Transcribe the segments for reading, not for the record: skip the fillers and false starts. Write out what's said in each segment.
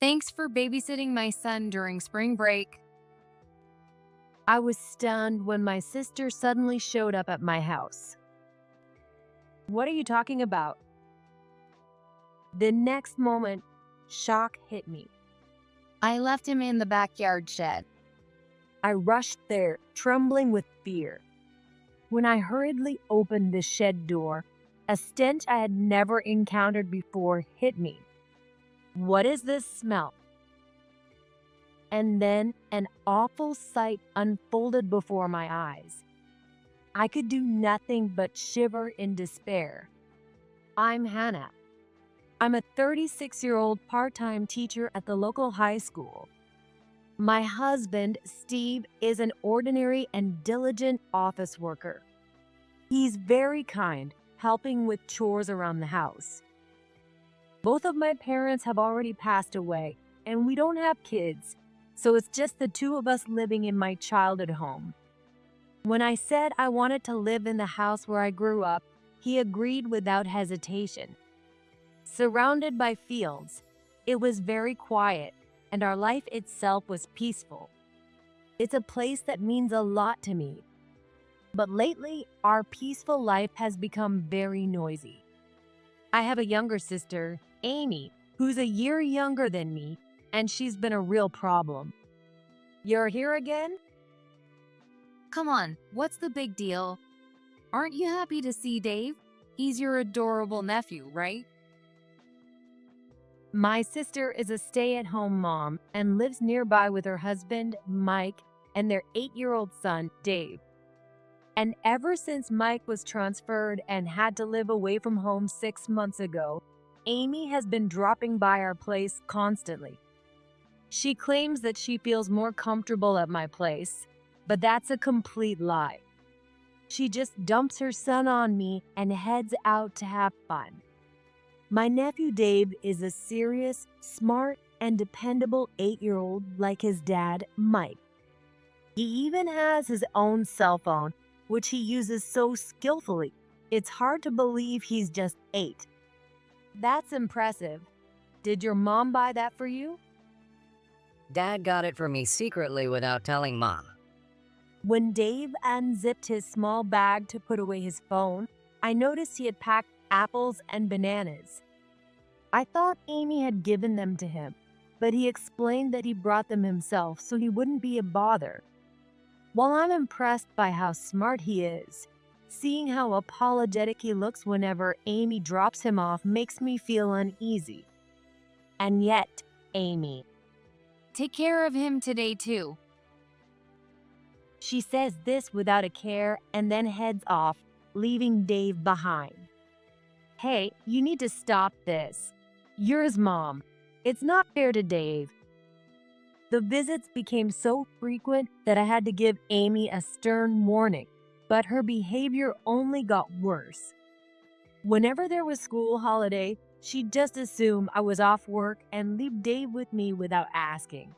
Thanks for babysitting my son during spring break. I was stunned when my sister suddenly showed up at my house. What are you talking about? The next moment, shock hit me. I left him in the backyard shed. I rushed there, trembling with fear. When I hurriedly opened the shed door, a stench I had never encountered before hit me. What is this smell? And then an awful sight unfolded before my eyes. I could do nothing but shiver in despair. I'm Hannah. I'm a 36-year-old part-time teacher at the local high school. My husband, Steve, is an ordinary and diligent office worker. He's very kind, helping with chores around the house. Both of my parents have already passed away, and we don't have kids, so it's just the two of us living in my childhood home. When I said I wanted to live in the house where I grew up, he agreed without hesitation. Surrounded by fields, it was very quiet, and our life itself was peaceful. It's a place that means a lot to me. But lately, our peaceful life has become very noisy. I have a younger sister, Amy, who's a year younger than me, and she's been a real problem. You're here again? Come on, what's the big deal? Aren't you happy to see Dave? He's your adorable nephew, right? My sister is a stay-at-home mom and lives nearby with her husband, Mike, and their 8-year-old son, Dave. And ever since Mike was transferred and had to live away from home 6 months ago, Amy has been dropping by our place constantly. She claims that she feels more comfortable at my place, but that's a complete lie. She just dumps her son on me and heads out to have fun. My nephew Dave is a serious, smart, and dependable 8-year-old like his dad, Mike. He even has his own cell phone, which he uses so skillfully. It's hard to believe he's just 8. That's impressive. Did your mom buy that for you? Dad got it for me secretly without telling Mom. When Dave unzipped his small bag to put away his phone, I noticed he had packed apples and bananas. I thought Amy had given them to him, but he explained that he brought them himself so he wouldn't be a bother. While I'm impressed by how smart he is, seeing how apologetic he looks whenever Amy drops him off makes me feel uneasy. And yet, Amy, Take care of him today, too. she says this without a care and then heads off, leaving Dave behind. Hey, you need to stop this. You're his mom. It's not fair to Dave. The visits became so frequent that I had to give Amy a stern warning, but her behavior only got worse. Whenever there was school holiday, she'd just assume I was off work and leave Dave with me without asking.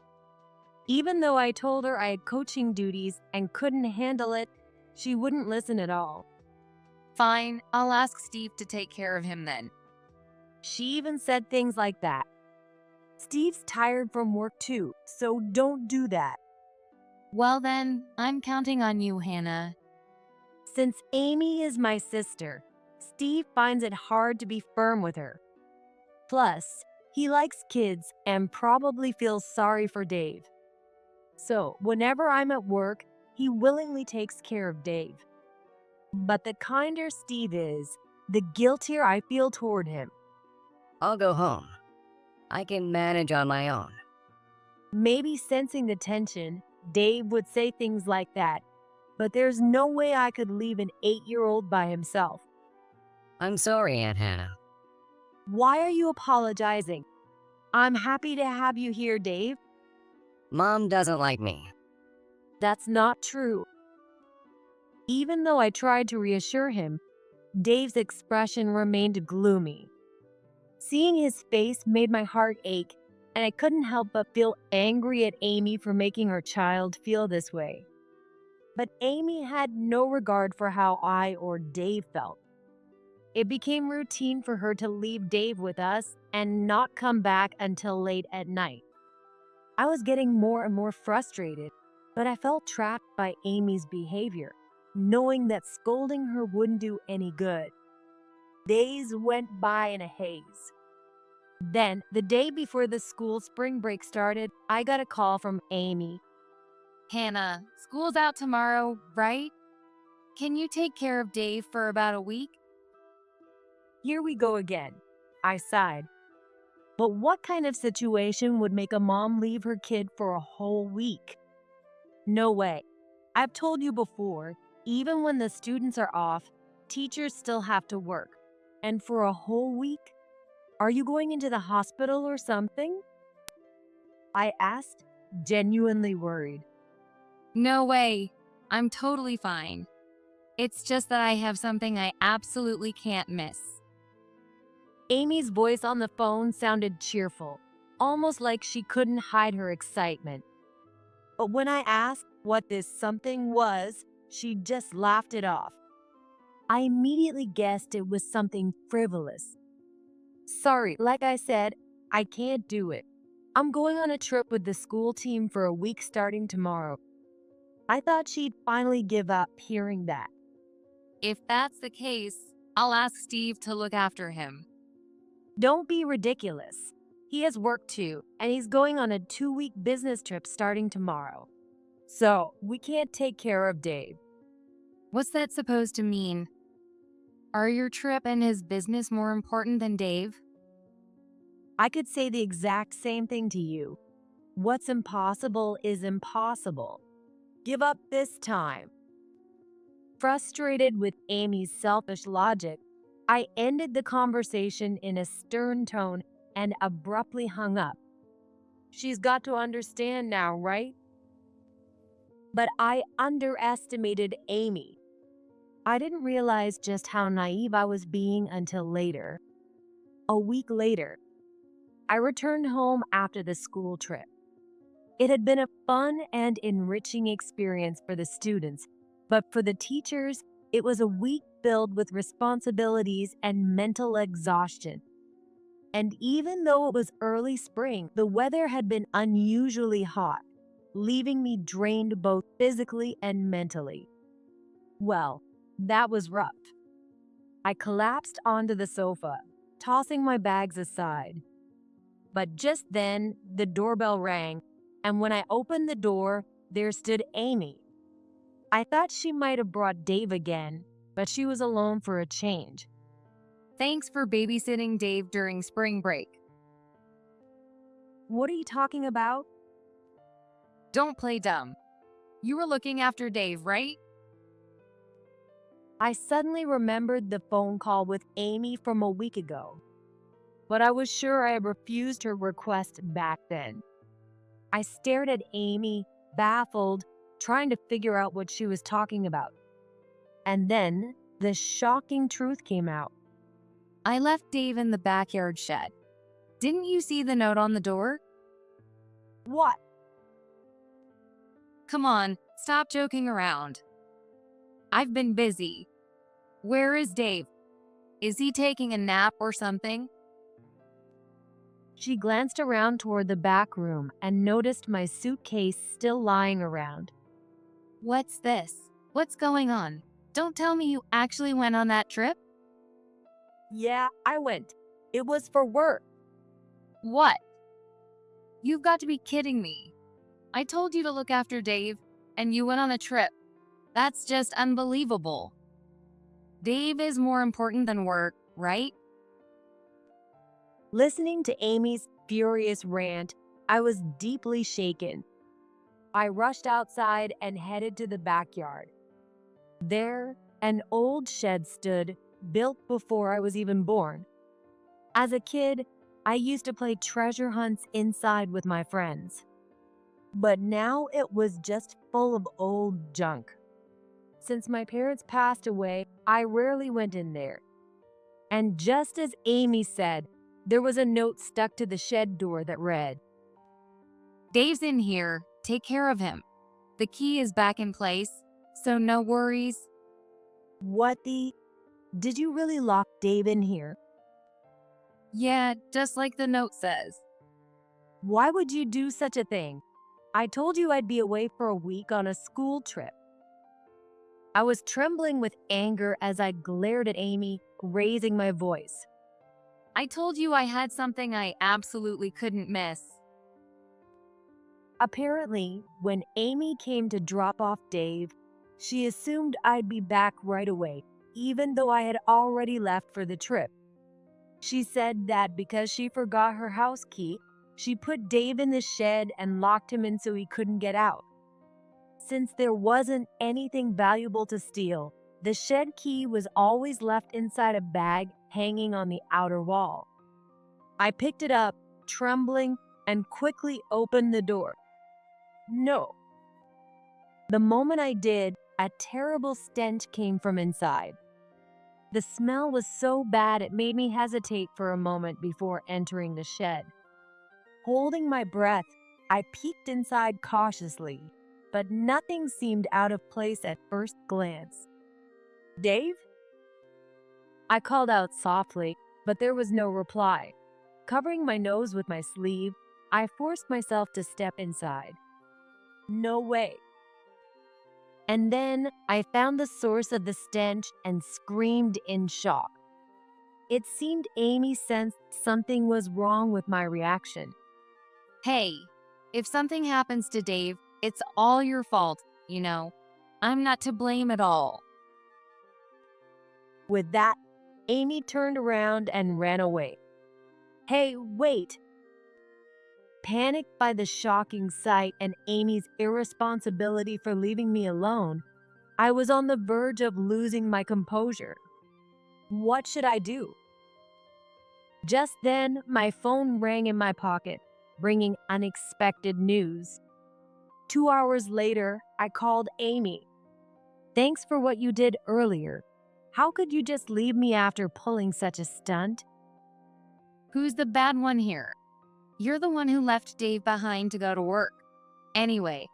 Even though I told her I had coaching duties and couldn't handle it, she wouldn't listen at all. Fine, I'll ask Steve to take care of him then. She even said things like that. Steve's tired from work too, so don't do that. Well then, I'm counting on you, Hannah. Since Amy is my sister, Steve finds it hard to be firm with her. Plus, he likes kids and probably feels sorry for Dave. So, whenever I'm at work, he willingly takes care of Dave. But the kinder Steve is, the guiltier I feel toward him. I'll go home. I can manage on my own. Maybe sensing the tension, Dave would say things like that, but there's no way I could leave an 8-year-old by himself. I'm sorry, Aunt Hannah. Why are you apologizing? I'm happy to have you here, Dave. Mom doesn't like me. That's not true. Even though I tried to reassure him, Dave's expression remained gloomy. Seeing his face made my heart ache, and I couldn't help but feel angry at Amy for making her child feel this way. But Amy had no regard for how I or Dave felt. It became routine for her to leave Dave with us and not come back until late at night. I was getting more and more frustrated, but I felt trapped by Amy's behavior, knowing that scolding her wouldn't do any good. Days went by in a haze. Then, the day before the school spring break started, I got a call from Amy. Hannah, school's out tomorrow, right? Can you take care of Dave for about a week? Here we go again. I sighed. But what kind of situation would make a mom leave her kid for a whole week? No way. I've told you before, even when the students are off, teachers still have to work. And for a whole week? Are you going into the hospital or something? I asked, genuinely worried. No way. I'm totally fine. It's just that I have something I absolutely can't miss. Amy's voice on the phone sounded cheerful, almost like she couldn't hide her excitement. But when I asked what this something was, she just laughed it off. I immediately guessed it was something frivolous. Sorry, like I said, I can't do it. I'm going on a trip with the school team for a week starting tomorrow. I thought she'd finally give up hearing that. If that's the case, I'll ask Steve to look after him. Don't be ridiculous. He has work too, and he's going on a 2-week business trip starting tomorrow. So, we can't take care of Dave. What's that supposed to mean? Are your trip and his business more important than Dave? I could say the exact same thing to you. What's impossible is impossible. Give up this time. Frustrated with Amy's selfish logic, I ended the conversation in a stern tone and abruptly hung up. She's got to understand now, right? But I underestimated Amy. I didn't realize just how naive I was being until later. A week later, I returned home after the school trip. It had been a fun and enriching experience for the students, but for the teachers, it was a week filled with responsibilities and mental exhaustion. And even though it was early spring, the weather had been unusually hot, leaving me drained both physically and mentally. Well, that was rough. I collapsed onto the sofa, tossing my bags aside. But just then, the doorbell rang, and when I opened the door, there stood Amy. I thought she might have brought Dave again, but she was alone for a change. Thanks for babysitting Dave during spring break. What are you talking about? Don't play dumb. You were looking after Dave, right? I suddenly remembered the phone call with Amy from a week ago, but I was sure I had refused her request back then. I stared at Amy, baffled, trying to figure out what she was talking about. And then the shocking truth came out. I left Dave in the backyard shed. Didn't you see the note on the door? What? Come on, stop joking around. I've been busy. Where is Dave? Is he taking a nap or something? She glanced around toward the back room and noticed my suitcase still lying around. What's this? What's going on? Don't tell me you actually went on that trip? Yeah, I went. It was for work. What? You've got to be kidding me. I told you to look after Dave, and you went on a trip. That's just unbelievable. Dave is more important than work, right? Listening to Amy's furious rant, I was deeply shaken. I rushed outside and headed to the backyard. There, an old shed stood, built before I was even born. As a kid, I used to play treasure hunts inside with my friends. But now it was just full of old junk. Since my parents passed away, I rarely went in there. And just as Amy said, there was a note stuck to the shed door that read, Dave's in here. Take care of him. The key is back in place, so no worries. "What the?" Did you really lock Dave in here? Yeah, just like the note says. Why would you do such a thing? I told you I'd be away for a week on a school trip. I was trembling with anger as I glared at Amy, raising my voice. I told you I had something I absolutely couldn't miss. Apparently, when Amy came to drop off Dave, she assumed I'd be back right away, even though I had already left for the trip. She said that because she forgot her house key, she put Dave in the shed and locked him in so he couldn't get out. Since there wasn't anything valuable to steal, the shed key was always left inside a bag hanging on the outer wall. I picked it up, trembling, and quickly opened the door. No. The moment I did, a terrible stench came from inside. The smell was so bad it made me hesitate for a moment before entering the shed. Holding my breath, I peeked inside cautiously, but nothing seemed out of place at first glance. Dave? I called out softly, but there was no reply. Covering my nose with my sleeve, I forced myself to step inside. No way. And then I found the source of the stench and screamed in shock. It seemed Amy sensed something was wrong with my reaction. Hey, if something happens to Dave, it's all your fault, you know. I'm not to blame at all. With that, Amy turned around and ran away. Hey, wait! Panicked by the shocking sight and Amy's irresponsibility for leaving me alone, I was on the verge of losing my composure. What should I do? Just then, my phone rang in my pocket, bringing unexpected news. 2 hours later, I called Amy. Thanks for what you did earlier. How could you just leave me after pulling such a stunt? Who's the bad one here? You're the one who left Dave behind to go to work. Anyway,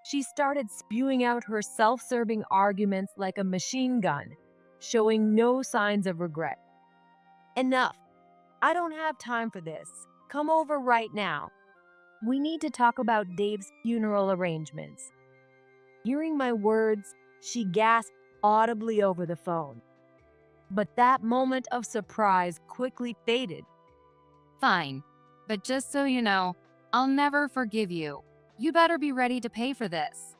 She started spewing out her self-serving arguments like a machine gun, showing no signs of regret. Enough. I don't have time for this. Come over right now. We need to talk about Dave's funeral arrangements. Hearing my words, she gasped audibly over the phone. But that moment of surprise quickly faded. fine. But just so you know, I'll never forgive you. You better be ready to pay for this.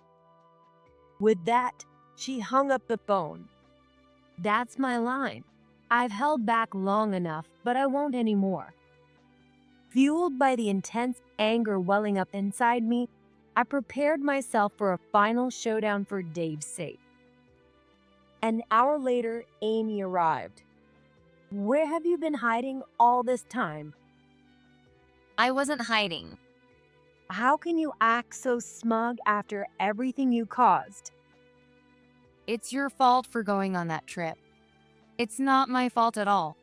With that, she hung up the phone. That's my line. I've held back long enough, but I won't anymore. Fueled by the intense anger welling up inside me, I prepared myself for a final showdown for Dave's sake. An hour later, Amy arrived. Where have you been hiding all this time? I wasn't hiding. How can you act so smug after everything you caused? It's your fault for going on that trip. It's not my fault at all.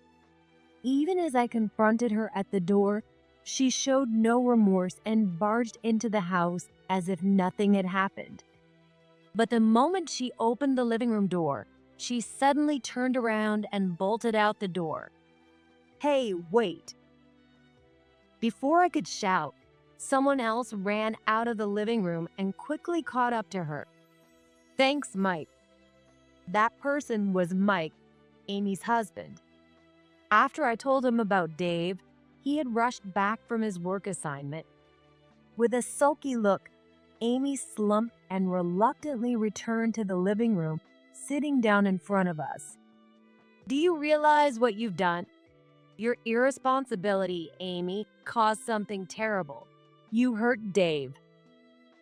Even as I confronted her at the door, she showed no remorse and barged into the house as if nothing had happened. But the moment she opened the living room door, she suddenly turned around and bolted out the door. Hey, wait! Before I could shout, someone else ran out of the living room and quickly caught up to her. Thanks, Mike. That person was Mike, Amy's husband. After I told him about Dave, he had rushed back from his work assignment. With a sulky look, Amy slumped and reluctantly returned to the living room, sitting down in front of us. Do you realize what you've done? Your irresponsibility, Amy, caused something terrible. You hurt Dave.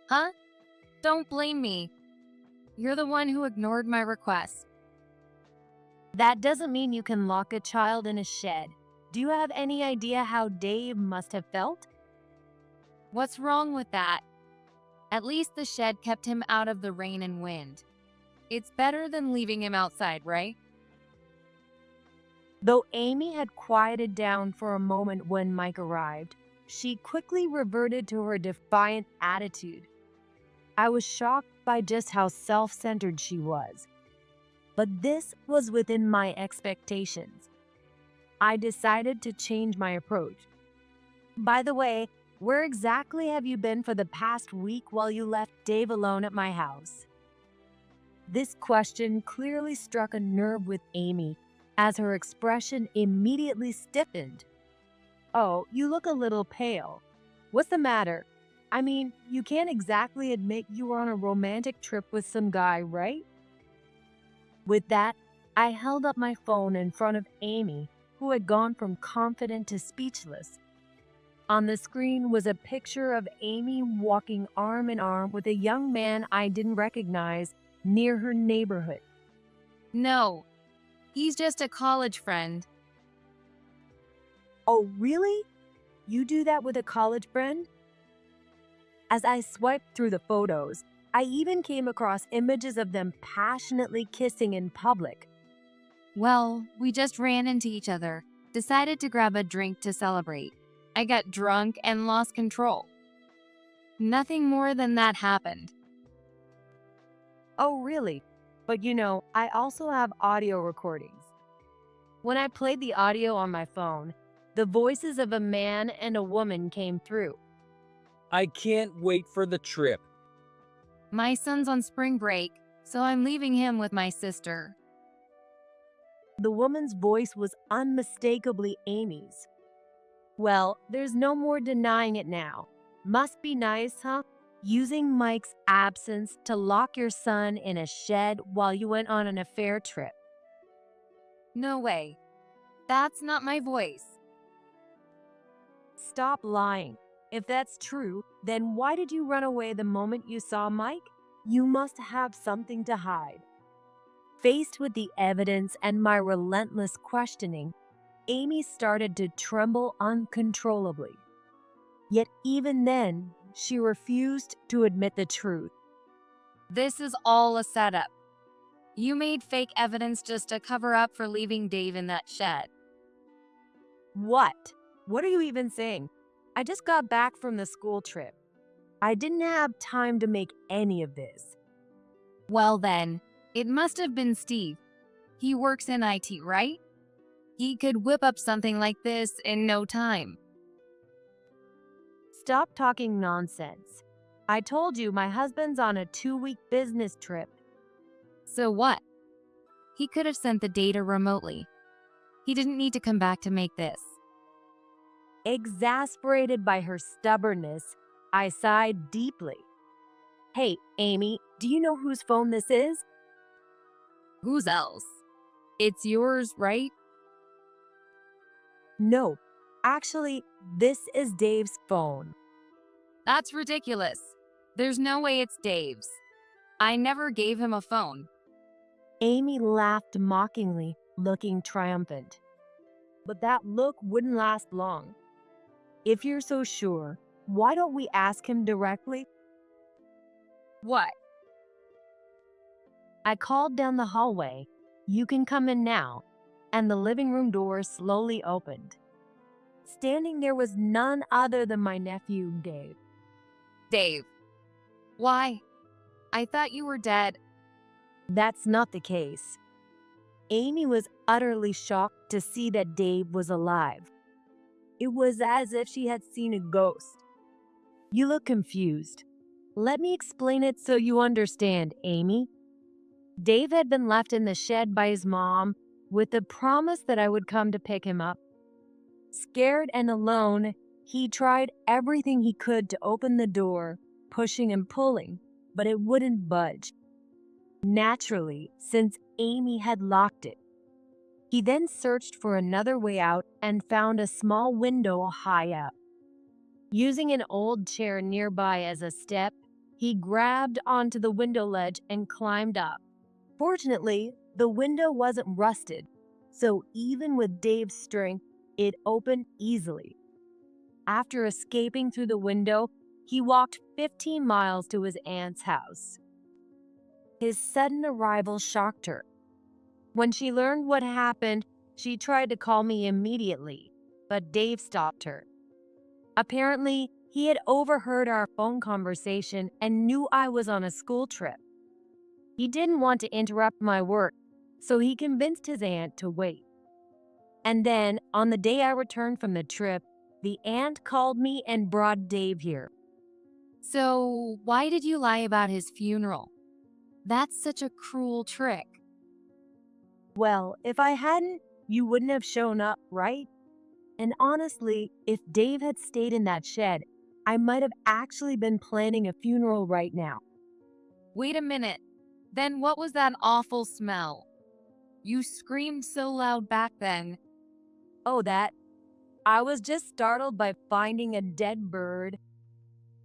Huh? Don't blame me. You're the one who ignored my request. That doesn't mean you can lock a child in a shed. Do you have any idea how Dave must have felt? What's wrong with that? At least the shed kept him out of the rain and wind. It's better than leaving him outside, right? Though Amy had quieted down for a moment when Mike arrived, she quickly reverted to her defiant attitude. I was shocked by just how self-centered she was. but this was within my expectations. I decided to change my approach. By the way, where exactly have you been for the past week while you left Dave alone at my house? This question clearly struck a nerve with Amy, as her expression immediately stiffened. Oh, you look a little pale. What's the matter? I mean, you can't exactly admit you were on a romantic trip with some guy, right? With that, I held up my phone in front of Amy, who had gone from confident to speechless. On the screen was a picture of Amy walking arm in arm with a young man I didn't recognize near her neighborhood. No, he's just a college friend. Oh, really? You do that with a college friend? As I swiped through the photos, I even came across images of them passionately kissing in public. Well, we just ran into each other, decided to grab a drink to celebrate. I got drunk and lost control. Nothing more than that happened. Oh, really? But I also have audio recordings. When I played the audio on my phone, the voices of a man and a woman came through. I can't wait for the trip. My son's on spring break, so I'm leaving him with my sister. The woman's voice was unmistakably Amy's. Well, there's no more denying it now. Must be nice, huh? Using Mike's absence to lock your son in a shed while you went on an affair trip. No way. That's not my voice. Stop lying. If that's true, then why did you run away the moment you saw Mike? You must have something to hide. Faced with the evidence and my relentless questioning, Amy started to tremble uncontrollably. Yet even then, she refused to admit the truth. This is all a setup. You made fake evidence just to cover up for leaving Dave in that shed. What? What are you even saying? I just got back from the school trip. I didn't have time to make any of this. Well then, it must have been Steve. He works in IT, right? He could whip up something like this in no time. Stop talking nonsense. I told you my husband's on a 2-week business trip. So what? He could have sent the data remotely. He didn't need to come back to make this. Exasperated by her stubbornness, I sighed deeply. Hey, Amy, do you know whose phone this is? Whose else? It's yours, right? No, actually, this is Dave's phone. That's ridiculous. There's no way it's Dave's. I never gave him a phone. Amy laughed mockingly, looking triumphant. But that look wouldn't last long. If you're so sure, why don't we ask him directly? What? I called down the hallway. You can come in now. And the living room door slowly opened. Standing there was none other than my nephew, Dave. Dave. Why? I thought you were dead. That's not the case. Amy was utterly shocked to see that Dave was alive. It was as if she had seen a ghost. You look confused. Let me explain it so you understand, Amy. Dave had been left in the shed by his mom with the promise that I would come to pick him up. Scared and alone, he tried everything he could to open the door, pushing and pulling, but it wouldn't budge. Naturally, since Amy had locked it. He then searched for another way out and found a small window high up. Using an old chair nearby as a step, he grabbed onto the window ledge and climbed up. Fortunately, the window wasn't rusted, so even with Dave's strength, it opened easily. After escaping through the window, he walked 15 miles to his aunt's house. His sudden arrival shocked her. When she learned what happened, she tried to call me immediately, but Dave stopped her. Apparently, he had overheard our phone conversation and knew I was on a school trip. He didn't want to interrupt my work, so he convinced his aunt to wait. And then, on the day I returned from the trip, the aunt called me and brought Dave here. So, why did you lie about his funeral? That's such a cruel trick. Well, if I hadn't, you wouldn't have shown up, right? And honestly, if Dave had stayed in that shed, I might have actually been planning a funeral right now. Wait a minute. Then what was that awful smell? You screamed so loud back then. Oh, that? I was just startled by finding a dead bird.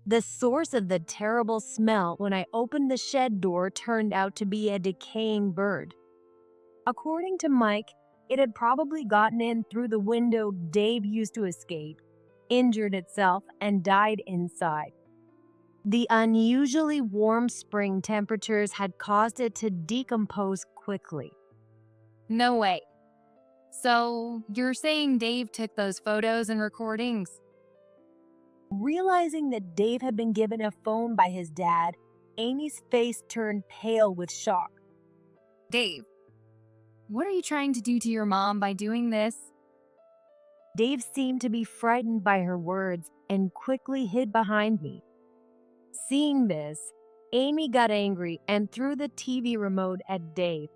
The source of the terrible smell when I opened the shed door turned out to be a decaying bird. According to Mike, it had probably gotten in through the window Dave used to escape, injured itself, and died inside. The unusually warm spring temperatures had caused it to decompose quickly. No way. So, you're saying Dave took those photos and recordings? Realizing that Dave had been given a phone by his dad, Amy's face turned pale with shock. Dave, what are you trying to do to your mom by doing this? Dave seemed to be frightened by her words and quickly hid behind me. Seeing this, Amy got angry and threw the TV remote at Dave.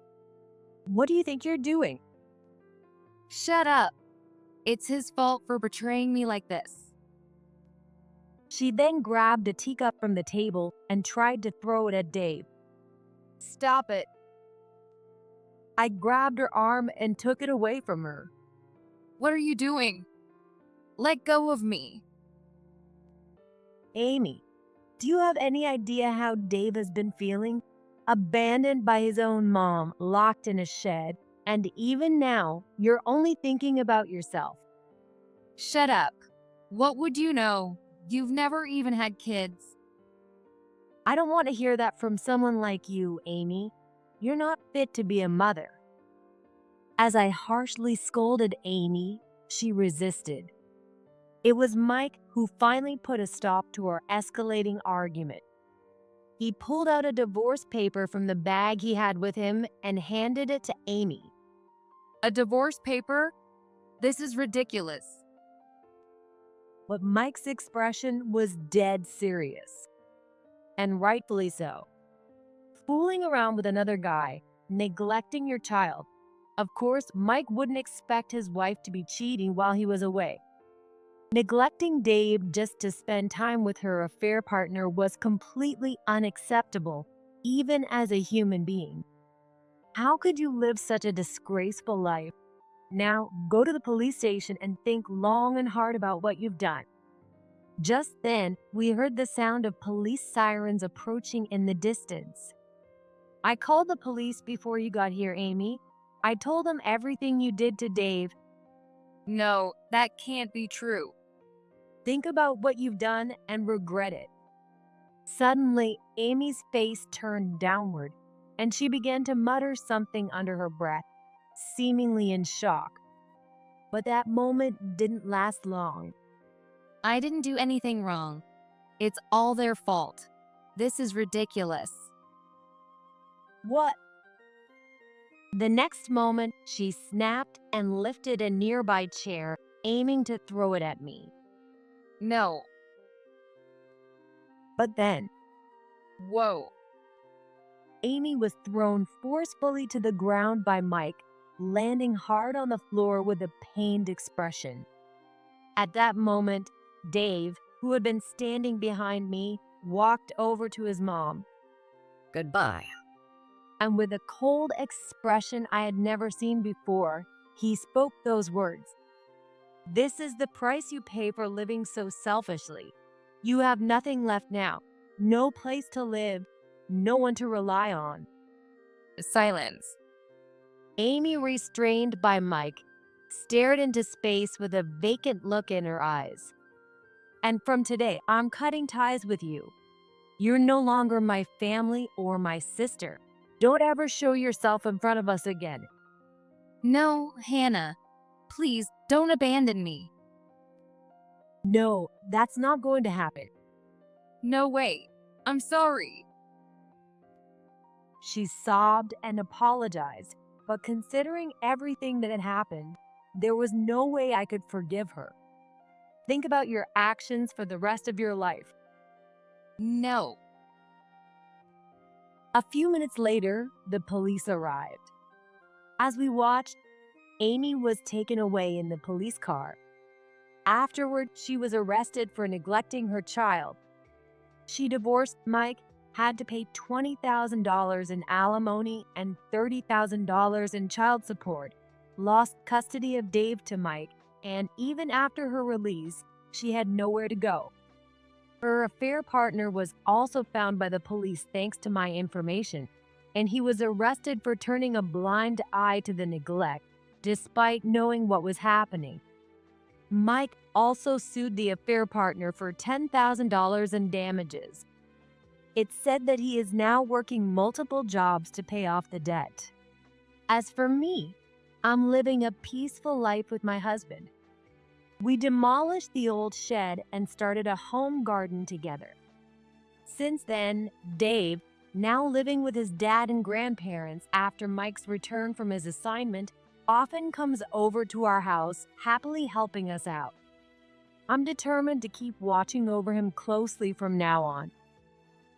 "What do you think you're doing?" Shut up. It's his fault for betraying me like this. She then grabbed a teacup from the table and tried to throw it at Dave. Stop it. I grabbed her arm and took it away from her. What are you doing? Let go of me. "Amy, do you have any idea how Dave has been feeling? Abandoned by his own mom, locked in a shed, and even now, you're only thinking about yourself." Shut up. What would you know? You've never even had kids. "I don't want to hear that from someone like you, Amy. You're not fit to be a mother." As I harshly scolded Amy, she resisted. It was Mike who finally put a stop to our escalating argument. He pulled out a divorce paper from the bag he had with him and handed it to Amy. A divorce paper? This is ridiculous. But Mike's expression was dead serious. And rightfully so. Fooling around with another guy, neglecting your child. Of course, Mike wouldn't expect his wife to be cheating while he was away. Neglecting Dave just to spend time with her affair partner was completely unacceptable, even as a human being. How could you live such a disgraceful life? Now, go to the police station and think long and hard about what you've done. Just then, we heard the sound of police sirens approaching in the distance. "I called the police before you got here, Amy. I told them everything you did to Dave." No, that can't be true. "Think about what you've done and regret it." Suddenly, Amy's face turned downward, and she began to mutter something under her breath, seemingly in shock. But that moment didn't last long. I didn't do anything wrong. It's all their fault. This is ridiculous. "What?" The next moment, she snapped and lifted a nearby chair, aiming to throw it at me. No. But then, Whoa. Amy was thrown forcefully to the ground by Mike, landing hard on the floor with a pained expression. At that moment, Dave, who had been standing behind me, walked over to his mom. Goodbye. And with a cold expression I had never seen before, he spoke those words. "This is the price you pay for living so selfishly. You have nothing left now, no place to live, no one to rely on." Silence. Amy, restrained by Mike, stared into space with a vacant look in her eyes. "And from today, I'm cutting ties with you. You're no longer my family or my sister. Don't ever show yourself in front of us again." No, Hannah. Please, don't abandon me. "No, that's not going to happen." No way. I'm sorry. She sobbed and apologized, but considering everything that had happened, there was no way I could forgive her. Think about your actions for the rest of your life. No. A few minutes later, the police arrived. As we watched, Amy was taken away in the police car. Afterward, she was arrested for neglecting her child. She divorced Mike, had to pay $20,000 in alimony and $30,000 in child support, lost custody of Dave to Mike, and even after her release, she had nowhere to go. Her affair partner was also found by the police thanks to my information, and he was arrested for turning a blind eye to the neglect, despite knowing what was happening. Mike also sued the affair partner for $10,000 in damages. It's said that he is now working multiple jobs to pay off the debt. As for me, I'm living a peaceful life with my husband. We demolished the old shed and started a home garden together. Since then, Dave, now living with his dad and grandparents after Mike's return from his assignment, often comes over to our house, happily helping us out. I'm determined to keep watching over him closely from now on.